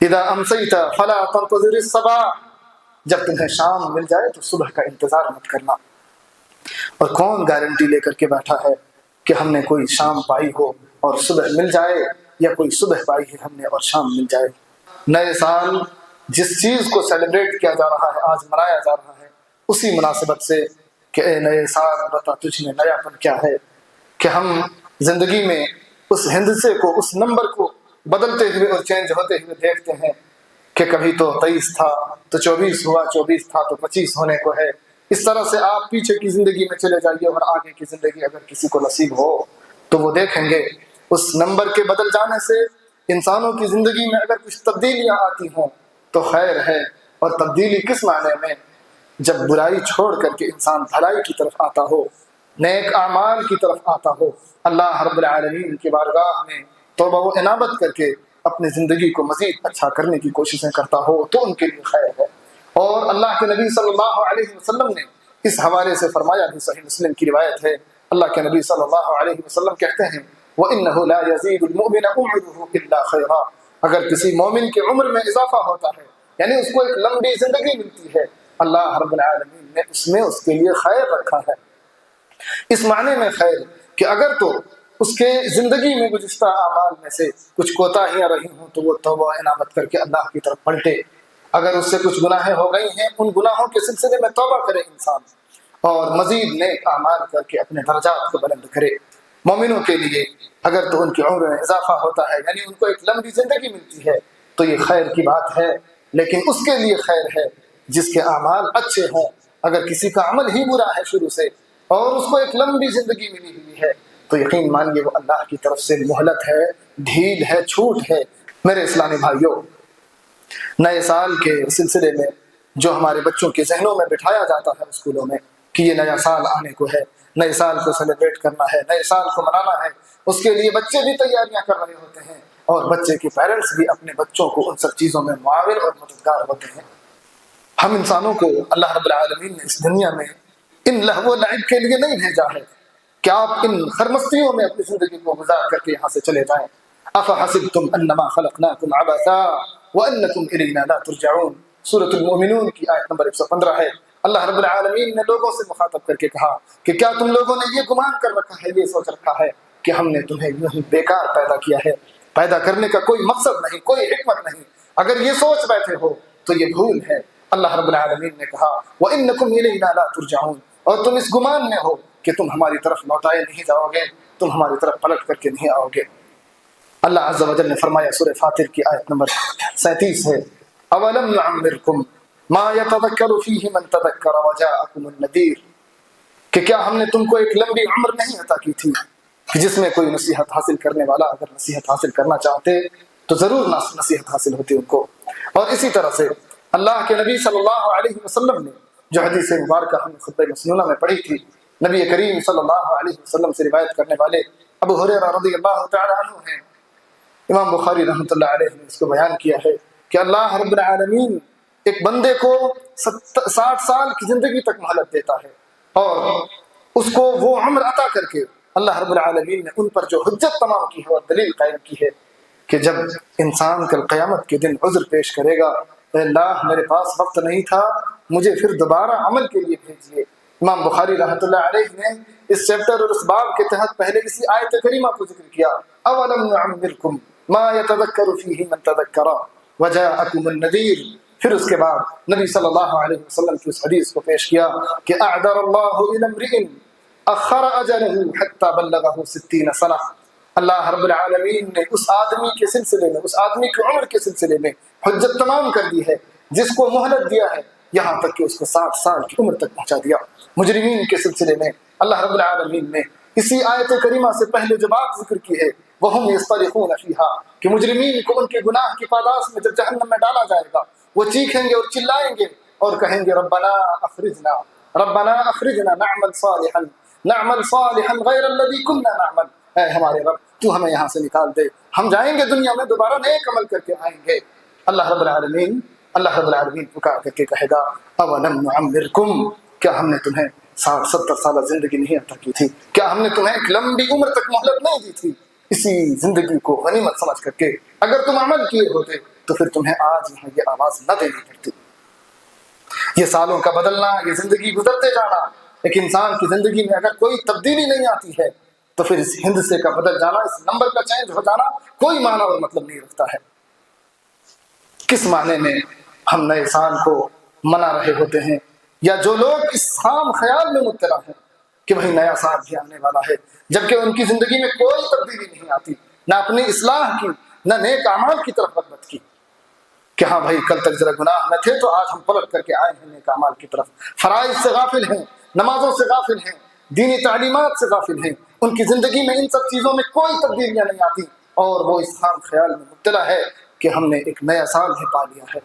اذا امسیت فلا تنتظر الصباح، جب تمہیں شام مل جائے تو صبح کا انتظار مت کرنا۔ اور کون گارنٹی لے کر کے بیٹھا ہے کہ ہم نے کوئی شام پائی ہو اور صبح مل جائے، یا کوئی صبح پائی ہے ہم نے اور شام مل جائے۔ نئے سال جس چیز کو سیلیبریٹ کیا جا رہا ہے، آج منایا جا رہا ہے، اسی مناسبت سے کہ اے نئے سال بتا تجھ میں نیا پن کیا ہے، کہ ہم زندگی میں اس ہندسے کو، اس نمبر کو بدلتے ہوئے اور چینج ہوتے ہوئے دیکھتے ہیں کہ کبھی تو 23 تھا تو 24 ہوا، 24 تھا تو 25 ہونے کو ہے۔ اس طرح سے آپ پیچھے کی زندگی میں چلے جائیے، اور آگے کی زندگی اگر کسی کو نصیب ہو تو وہ دیکھیں گے اس نمبر کے بدل جانے سے انسانوں کی زندگی میں اگر کچھ تبدیلیاں آتی ہوں تو خیر ہے۔ اور تبدیلی کس معنی میں؟ جب برائی چھوڑ کر کے انسان بھلائی کی طرف آتا ہو، نیک اعمال کی طرف آتا ہو، اللہ رب العالمین کی بارگاہ میں توبہ و انابت کر کے اپنی زندگی کو مزید اچھا کرنے کی کوششیں کرتا ہو تو ان کے لیے خیر ہے۔ اور اللہ کے نبی صلی اللہ علیہ وسلم نے اس حوالے سے فرمایا، بھی صحیح مسلم کی روایت ہے، اللہ کے نبی صلی اللہ علیہ وسلم کہتے ہیں وَإِنَّهُ لَا يَزِيدُ الْمُؤْمِنَ عُمُرُهُ إِلَّا خَيْرًا، اگر کسی مومن کے عمر میں اضافہ ہوتا ہے، یعنی اس کو ایک لمبی زندگی ملتی ہے، اللہ رب العالمین نے اس میں اس کے لیے خیر رکھا ہے۔ اس معنی میں خیر کہ اگر تو اس کے زندگی میں گزشتہ اعمال میں سے کچھ کوتاہیاں رہی ہوں تو وہ توبہ انابت کر کے اللہ کی طرف پلٹے، اگر اس سے کچھ گناہیں ہو گئی ہیں ان گناہوں کے سلسلے میں توبہ کرے انسان، اور مزید نیک اعمال کر کے اپنے درجات کو بلند کرے۔ مومنوں کے لیے اگر تو ان کی عمر میں اضافہ ہوتا ہے، یعنی ان کو ایک لمبی زندگی ملتی ہے، تو یہ خیر کی بات ہے، لیکن اس کے لیے خیر ہے جس کے اعمال اچھے ہوں۔ اگر کسی کا عمل ہی برا ہے شروع سے اور اس کو ایک لمبی زندگی ملی ہوئی ہے تو یقین مانیے وہ اللہ کی طرف سے مہلت ہے، ڈھیل ہے، چھوٹ ہے۔ میرے اسلامی بھائیوں، نئے سال کے سلسلے میں جو ہمارے بچوں کے ذہنوں میں بٹھایا جاتا ہے اسکولوں میں کہ یہ نیا سال آنے کو ہے، نئے سال کو سیلیبریٹ کرنا ہے، نئے سال کو منانا ہے، اس کے لیے بچے بھی تیاریاں کر رہے ہوتے ہیں، اور بچے کے پیرنٹس بھی اپنے بچوں کو ان سب چیزوں میں معاون اور مددگار ہوتے ہیں۔ ہم انسانوں کو اللہ رب العالمین نے اس دنیا میں ان لہو و لعب کے لیے نہیں بھیجا ہے کہ آپ ان خرمستیوں میں اپنی زندگی کو گزار کر کے یہاں سے چلے جائیں۔ افحسبتم انما خلقناکم عبثا وانکم الینا لا ترجعون، سورۃ المؤمنون کی آیت نمبر 115 ہے۔ اللہ رب العالمین نے لوگوں سے مخاطب کر کے کہا کہ کیا تم لوگوں نے یہ گمان کر رکھا ہے، یہ سوچ رکھا ہے کہ ہم نے تمہیں یوں ہی بیکار پیدا کیا ہے؟ پیدا کرنے کا کوئی مقصد نہیں، کوئی حکمت نہیں۔ اگر یہ سوچ بیٹھے ہو تو یہ بھول ہے۔ اللہ رب العالمین نے کہا وَإِنَّكُمْ إِلَيْنَا لَا تُرْجَعُونَ، اور تم اس گمان میں ہو کہ تم ہماری طرف لوٹائے نہیں جاؤ گے، تم ہماری طرف پلٹ کر کے نہیں آؤ گے۔ اللہ عز و جل نے فرمایا سورہ فاطر کی آیت نمبر 37 ہے اَوَلَمْ نُعَمِّرْكُمْ مَا يَتَذَكَّرُ فِيهِ مَنْ تَذَكَّرَ وَجَاءَكُمُ النَّذِيرُ، کہ کیا ہم نے تم کو ایک لمبی عمر نہیں عطا کی تھی کہ جس میں کوئی نصیحت حاصل کرنے والا اگر نصیحت حاصل کرنا چاہتے تو ضرور نصیحت حاصل ہوتی ان کو۔ اور اسی طرح سے اللہ کے نبی صلی اللہ علیہ وسلم نے جو حدیث مبارکہ ہم نے خطبہ مسنونہ میں پڑھی تھی، نبی کریم صلی اللہ علیہ وسلم سے روایت کرنے والے ابو ہریرہ رضی اللہ تعالی عنہ ہیں، امام بخاری رحمۃ اللہ علیہ نے اس کو بیان کیا ہے کہ اللہ رب العالمین ایک بندے کو 60 سال کی زندگی تک مہلت دیتا ہے، اور اس کو وہ عمر عطا کر کے اللہ رب العالمین نے ان پر جو حجت تمام کی ہے اور دلیل قائم کی ہے کہ جب انسان کل قیامت کے دن عذر پیش کرے گا، اے اللہ میرے پاس وقت نہیں تھا، مجھے پھر دوبارہ عمل کے لیے بھیجیے۔ امام بخاری رحمۃ اللہ علیہ نے اس چیپٹر اور اس باب کے تحت پہلے اسی آیت کریمہ کو ذکر کیا اولم نعمرکم ما يتذکر فیہ من تذکر وجاءکم النذیر، پھر اس کے بعد نبی صلی اللہ علیہ وسلم کی اس حدیث کو پیش کیا کہ اعذر اللہ الى امرئ اخر اجلہ حتی بلغہ 60 سنہ، اللہ رب العالمین نے اس آدمی کے سلسلے میں، اس آدمی کی عمر کے سلسلے میں حجت تمام کر دی ہے جس کو مہلت دیا ہے یہاں تک کہ اس کو 60 سال کی عمر تک پہنچا دیا۔ مجرمین کے سلسلے میں اللہ رب العالمین نے اسی آیت کریمہ سے پہلے جو بات ذکر کی ہے وَهُمْ يَصْطَرِخُونَ فِيهَا، کہ مجرمین کو ان کے گناہ کی پاداش میں جب جہنم میں ڈالا جائے گا وہ چیخیں گے اور چلائیں گے اور کہیں گے ربنا اخرجنا نعمل صالحا غیر الذی كنا نعمل، اے ہمارے رب تو ہمیں یہاں سے نکال دے، ہم جائیں گے دنیا میں دوبارہ نیک عمل کر کے آئیں گے۔ اللہ رب العالمین پکار کر کے کہے گا اولم نعمرکم، کیا ہم نے تمہیں 60-70 سالہ زندگی نہیں عطا کی تھی؟ کیا ہم نے تمہیں ایک لمبی عمر تک مہلت نہیں دی تھی؟ اسی زندگی کو غنیمت سمجھ کر کے اگر تم عمل کیے ہوتے تو پھر تمہیں آج یہاں یہ آواز نہ دینی پڑتی۔ یہ سالوں کا بدلنا، یہ زندگی گزرتے جانا، ایک انسان کی زندگی میں اگر کوئی تبدیلی نہیں آتی ہے تو پھر اس ہندسے کا بدل جانا، اس نمبر کا چینج ہو جانا کوئی معنی اور مطلب نہیں رکھتا ہے۔ کس معنی میں ہم نئے سال کو منا رہے ہوتے ہیں، یا جو لوگ اس خام خیال میں مبتلا ہیں کہ بھائی نیا سال بھی آنے والا ہے، جبکہ ان کی زندگی میں کوئی تبدیلی نہیں آتی، نہ اپنی اصلاح کی، نہ نیک اعمال کی طرف رغبت کی، کہ ہاں بھائی کل تک ذرا گناہ میں تھے تو آج ہم پلٹ کر کے آئے ہیں نیک اعمال کی طرف، فرائض سے غافل ہیں، نمازوں سے غافل ہیں، دینی تعلیمات سے غافل ہیں، ان کی زندگی میں ان سب چیزوں میں کوئی تبدیلیاں نہیں آتی، اور وہ اس خام خیال میں مبتلا ہے کہ ہم نے ایک نیا سال ہی پا لیا ہے۔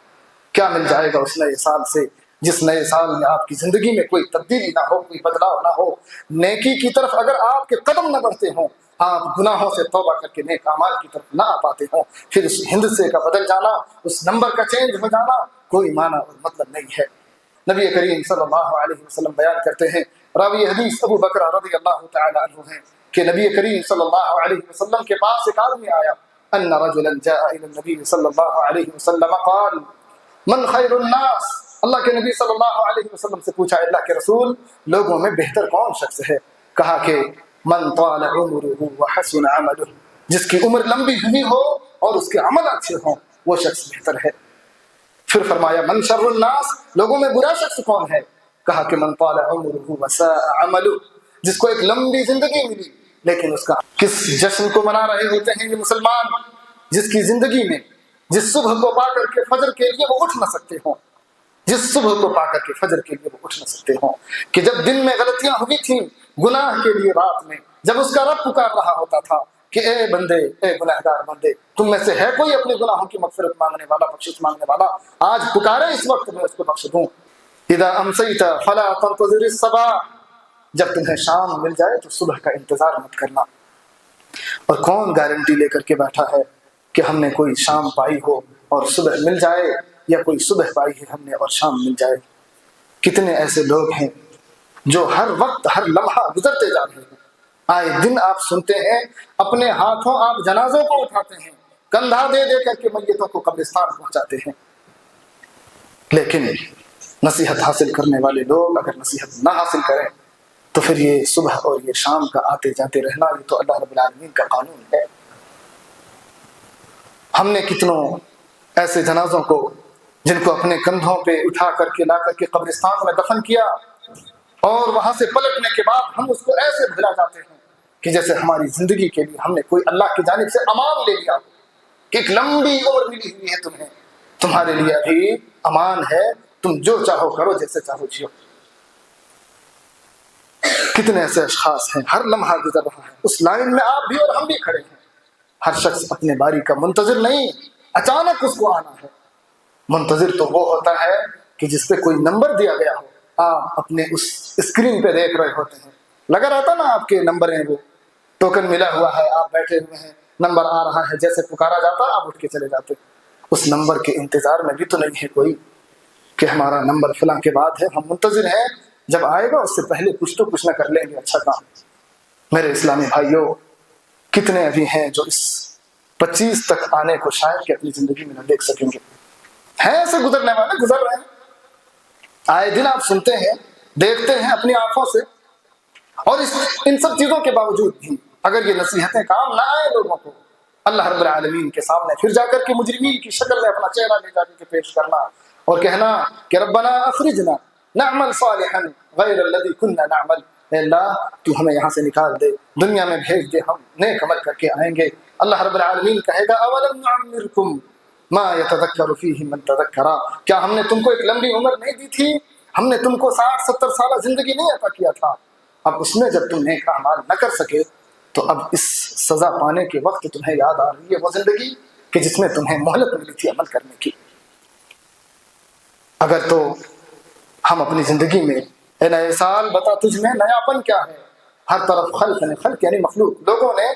کیا مل جائے گا اس نئے سال سے جس نئے سال میں آپ کی زندگی میں کوئی تبدیلی نہ ہو، کوئی بدلاؤ نہ ہو، نیکی کی طرف اگر آپ کے قدم نہ بڑھتے ہوں، آپ گناہوں سے توبہ کر کے نیک اعمال کی طرف نہ آ پاتے ہوں، پھر اس ہندسے کا بدل جانا، اس نمبر کا چینج ہو جانا کوئی معنی اور مطلب نہیں ہے۔ نبی کریم صلی اللہ علیہ وسلم بیان کرتے ہیں، راوی حدیث ابو بکر رضی اللہ تعالی عنہ ہیں، کہ نبی کریم صلی اللہ علیہ وسلم کے پاس ایک آدمی آیا، ان رجلا جاء الى النبي صلی اللہ علیہ وسلم قال من خیر الناس، اللہ کے نبی صلی اللہ علیہ وسلم سے پوچھا، اللہ کے رسول لوگوں میں بہتر کون شخص ہے؟ کہا کہ من طال عمره وحسن عمله، جس کی عمر لمبی ہوئی ہو اور اس کے عمل اچھے ہوں وہ شخص بہتر ہے۔ پھر فرمایا من شر الناس، لوگوں میں برا شخص کون ہے؟ کہا کہ من طال عمره وساء عمله، جس کو ایک لمبی زندگی ملی لیکن اس کا کس جشن کو منا رہے ہوتے ہیں یہ مسلمان، جس کی زندگی میں جس صبح کو پا کر کے فجر کے لیے وہ اٹھ نہ سکتے ہوں، جس صبح کو پا کر کے فجر کے لیے وہ اٹھ نہ سکتے ہوں، کہ جب دن میں غلطیاں ہوئی تھیں گناہ کے لیے، رات میں جب اس کا رب پکار رہا ہوتا تھا کہ اے بندے، اے گناہگار بندے، تم میں سے ہے کوئی اپنے گناہوں کی مغفرت مانگنے والا، بخشش مانگنے والا؟ آج پکارے اس وقت میں اس کو بخش دوں۔ اذا امسیت فلا تنتظر الصباح، جب تمہیں شام مل جائے تو صبح کا انتظار مت کرنا۔ اور کون گارنٹی لے کر کے بیٹھا ہے کہ ہم نے کوئی شام پائی ہو اور صبح مل جائے، یا کوئی صبح پائی ہے ہم نے اور شام مل جائے؟ کتنے ایسے لوگ ہیں جو ہر وقت ہر لمحہ گزرتے جا رہے ہیں، آئے دن آپ سنتے ہیں اپنے ہاتھوں آپ جنازوں کو اٹھاتے ہیں، کندھا دے دے کر کے میتوں کو قبرستان پہنچاتے ہیں، لیکن نصیحت حاصل کرنے والے لوگ اگر نصیحت نہ حاصل کریں تو پھر یہ صبح اور یہ شام کا آتے جاتے رہنا یہ تو اللہ رب العالمین کا قانون ہے۔ ہم نے کتنوں ایسے جنازوں کو جن کو اپنے کندھوں پہ اٹھا کر کے لا کر کے قبرستان میں دفن کیا، اور وہاں سے پلٹنے کے بعد ہم اس کو ایسے بھلا جاتے ہیں کہ جیسے ہماری زندگی کے لیے ہم نے کوئی اللہ کی جانب سے امان لے لیا کہ ایک لمبی عمر ملی ہوئی ہے تمہیں، تمہارے لیے ابھی امان ہے، تم جو چاہو کرو، جیسے چاہو جیو۔ کتنے ایسے اشخاص ہیں ہر لمحہ گزر رہا ہے، اس لائن میں آپ بھی اور ہم بھی کھڑے ہیں۔ ہر شخص اپنے باری کا منتظر نہیں، اچانک اس کو آنا ہے۔ منتظر تو وہ ہوتا ہے کہ جس پہ کوئی نمبر دیا گیا ہو، آپ اپنے اس اسکرین پہ دیکھ رہے ہوتے ہیں، لگا رہتا نا آپ کے نمبر ہیں، وہ ٹوکن ملا ہوا ہے، آپ بیٹھے ہوئے ہیں، نمبر آ رہا ہے، جیسے پکارا جاتا آپ اٹھ کے چلے جاتے۔ اس نمبر کے انتظار میں بھی تو نہیں ہے کوئی کہ ہمارا نمبر فلاں کے بعد ہے، ہم منتظر ہیں جب آئے گا اس سے پہلے کچھ تو کچھ نہ کر لیں گے اچھا کام۔ میرے اسلامی بھائیوں، کتنے ابھی ہیں جو اس 25 تک آنے کو شاید کہ اپنی زندگی میں نہ دیکھ سکیں گے؟ ہیں ایسے گزرنے والے، گزر رہے ہیں، آئے دن آپ سنتے ہیں، دیکھتے ہیں اپنی آنکھوں سے، اور ان سب چیزوں کے باوجود بھی اگر یہ نصیحتیں کام نہ آئے لوگوں کو، اللہ رب العالمین کے سامنے پھر جا کر کے مجرمین کی شکل میں اپنا چہرہ لے جا کے پیش کرنا اور کہنا کہ ربنا اخرجنا نعمل صالحا غیر الذی کنا نعمل، اے اللہ تو ہمیں یہاں سے نکال دے، دنیا میں بھیج دے، ہم نیک عمل کر کے آئیں گے۔ اللہ رب العالمین کہے گا اولم نعمرکم ما یتذکر فیہ من تذکر، کیا ہم نے تم کو ایک لمبی عمر نہیں دی تھی؟ ہم نے تم کو 60-70 سالہ زندگی نہیں عطا کیا تھا؟ اب اس میں جب تم نیک اعمال نہ کر سکے تو اب اس سزا پانے کے وقت تمہیں یاد آ رہی ہے وہ زندگی کہ جس میں تمہیں مہلت ملی تھی عمل کرنے کی۔ اگر تو ہم اپنی زندگی میں اے نئے سال بتا تجھ میں نیاپن کیا ہے، ہر طرف خلق یعنی مخلوق، لوگوں نے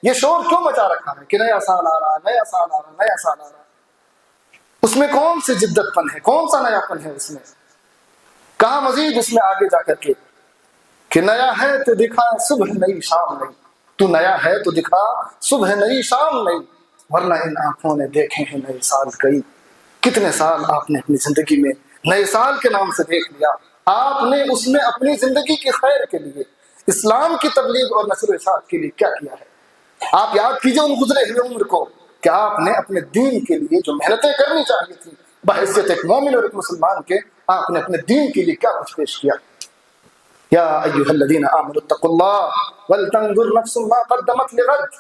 یہ شور کیوں مچا رکھا ہے کہ نیا سال آ رہا، نیا سال آ رہا، نیا سال آ رہا؟ اس میں کون سی جدت پن ہے، کون سا نیا پن ہے اس میں؟ کہاں مزید اس میں آگے جا کر کے کہ نیا ہے تو دکھا صبح نئی شام نئی، تو نیا ہے تو دکھا صبح نئی شام نئی۔ ورنہ ان آنکھوں نے دیکھے ہیں نئے سال کئی. کتنے سال آپ نے اپنی زندگی میں نئے سال کے نام سے دیکھ لیا. آپ نے اس میں اپنی زندگی کی خیر کے لیے، اسلام کی تبلیغ اور نشر و اشاعت کے لیے کیا کیا ہے. آپ یاد کیجئے ان گزرے ہوئے عمر کو کہ آپ نے اپنے دین کے لیے جو محنتیں کرنی چاہیے تھی بحیثیت ایک مومن اور ایک مسلمان کے، آپ نے اپنے دین کے لیے کیا کچھ پیش کیا. یا ایھا الذین آمنوا اتقوا اللہ ولتنظر نفس ما قدمت لغد،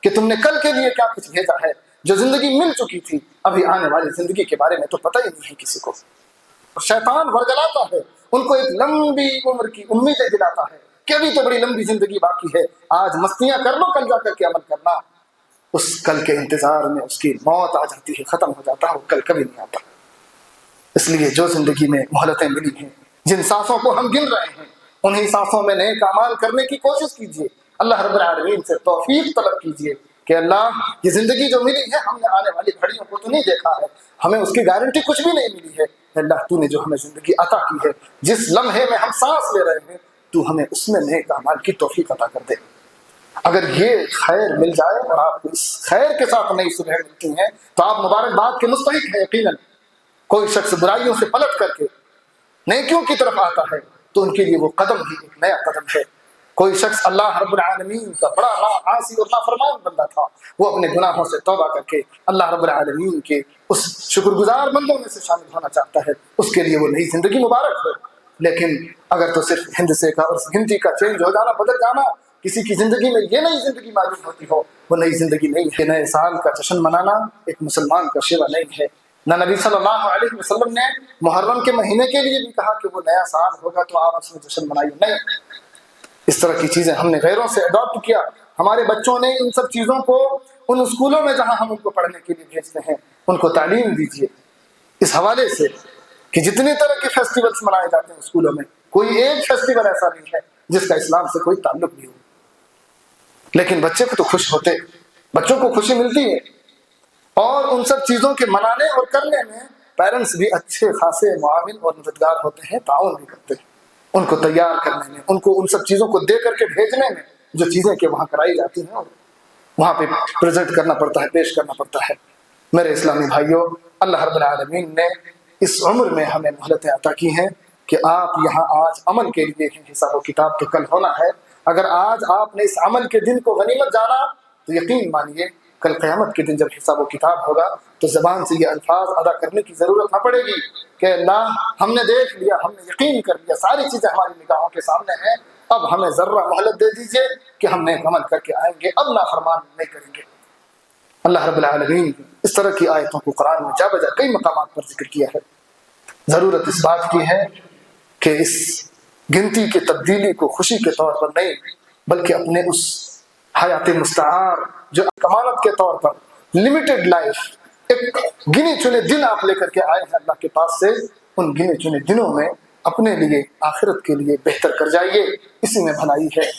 کہ تم نے کل کے لیے کیا کچھ بھیجا ہے. جو زندگی مل چکی تھی، ابھی آنے والی زندگی کے بارے میں تو پتہ ہی نہیں ہے کسی کو. شیطان ورگلاتا ہے، ان کو ایک لمبی عمر کی امیدیں دلاتا ہے کہ ابھی تو بڑی لمبی زندگی باقی ہے، آج مستیاں کر لو، کل جا کر کے عمل کرنا. اس کل کے انتظار میں اس کی موت آ جاتی ہے، ختم ہو جاتا ہے، وہ کل کبھی نہیں آتا. اس لیے جو زندگی میں مہلتیں ملی ہیں، جن سانسوں کو ہم گن رہے ہیں، انہی سانسوں میں نیک اعمال کرنے کی کوشش کیجیے. اللہ رب العالمین سے توفیق طلب کیجیے کہ اللہ یہ زندگی جو ملی ہے، ہم نے آنے والی گھڑیوں کو تو نہیں دیکھا ہے، ہمیں اس کی گارنٹی کچھ بھی نہیں ملی ہے. اللہ تو نے جو ہمیں زندگی عطا کی ہے، جس لمحے میں ہم سانس لے رہے ہیں، تو ہمیں اس میں نیک اعمال کی توفیق عطا کر دے. اگر یہ خیر مل جائے اور آپ کو اس خیر کے ساتھ نئی صبح ملتی ہیں تو آپ مبارکباد کے مستحق ہیں. یقیناً کوئی شخص برائیوں سے پلٹ کر کے نیکیوں کی طرف آتا ہے تو ان کے لیے وہ قدم ہی ایک نیا قدم ہے. کوئی شخص اللہ رب العالمین کا بڑا عاصی اور نافرمان بندہ تھا، وہ اپنے گناہوں سے توبہ کر کے اللہ رب العالمین کے اس شکر گزار بندوں میں سے شامل ہونا چاہتا ہے، اس کے لیے وہ نئی زندگی مبارک ہو. لیکن اگر تو صرف ہندسے کا اور گنتی کا چینج ہو جانا، بدل جانا، کسی کی زندگی میں یہ نئی زندگی معلوم ہوتی ہو، وہ نئی زندگی نہیں ہے. نئے سال کا جشن منانا ایک مسلمان کا شیوا نہیں ہے. نہ نبی صلی اللہ علیہ وسلم نے محرم کے مہینے کے لیے بھی کہا کہ وہ نیا سال ہوگا تو آپ اس میں جشن منائیے، نہیں. اس طرح کی چیزیں ہم نے غیروں سے اڈاپٹ کیا. ہمارے بچوں نے ان سب چیزوں کو ان اسکولوں میں جہاں ہم ان کو پڑھنے کے لیے بھیجتے ہیں، ان کو تعلیم دیجیے اس حوالے سے کہ جتنی طرح کے فیسٹیولز منائے جاتے ہیں اسکولوں میں، کوئی ایک فیسٹیول ایسا نہیں ہے جس کا اسلام سے کوئی تعلق نہیں ہو. لیکن بچے کو تو خوش ہوتے، بچوں کو خوشی ملتی ہے، اور ان سب چیزوں کے منانے اور کرنے میں پیرنٹس بھی اچھے خاصے معاون اور مددگار ہوتے ہیں، تعاون بھی کرتے ہیں. ان کو تیار کرنے میں، ان کو ان سب چیزوں کو دے کر کے بھیجنے میں، جو چیزیں کہ وہاں کرائی جاتی ہیں وہاں پہ پریزنٹ کرنا پڑتا ہے، پیش کرنا پڑتا ہے. میرے اسلامی بھائیوں، اللہ رب العالمین نے اس عمر میں ہمیں مہلتیں عطا کی ہیں کہ آپ یہاں آج عمل کے لیے ہیں. حساب و کتاب تو کل ہونا ہے. اگر آج آپ نے اس عمل کے دن کو غنیمت جانا تو یقین مانیے کل قیامت کے دن جب حساب و کتاب ہوگا تو زبان سے یہ الفاظ ادا کرنے کی ضرورت نہ پڑے گی کہ اللہ ہم نے دیکھ لیا، ہم نے یقین کر لیا، ساری چیزیں ہماری نگاہوں کے سامنے ہیں، اب ہمیں ذرہ مہلت دے دیجئے کہ ہم نیک عمل کر کے آئیں گے، اب نافرمان نہیں کریں گے. اللہ رب العالمین اس طرح کی آیتوں کو قرآن میں جا بجا کئی مقامات پر ذکر کیا ہے. ضرورت اس بات کی ہے کہ اس گنتی کی تبدیلی کو خوشی کے طور پر نہیں، بلکہ اپنے اس حیات مستعار جو امانت کے طور پر لمیٹڈ لائف، ایک گنے چنے دن آپ لے کر کے آئے ہیں اللہ کے پاس سے، ان گنے چنے دنوں میں اپنے لیے آخرت کے لیے بہتر کر جائیے. اسی میں بھلائی ہے.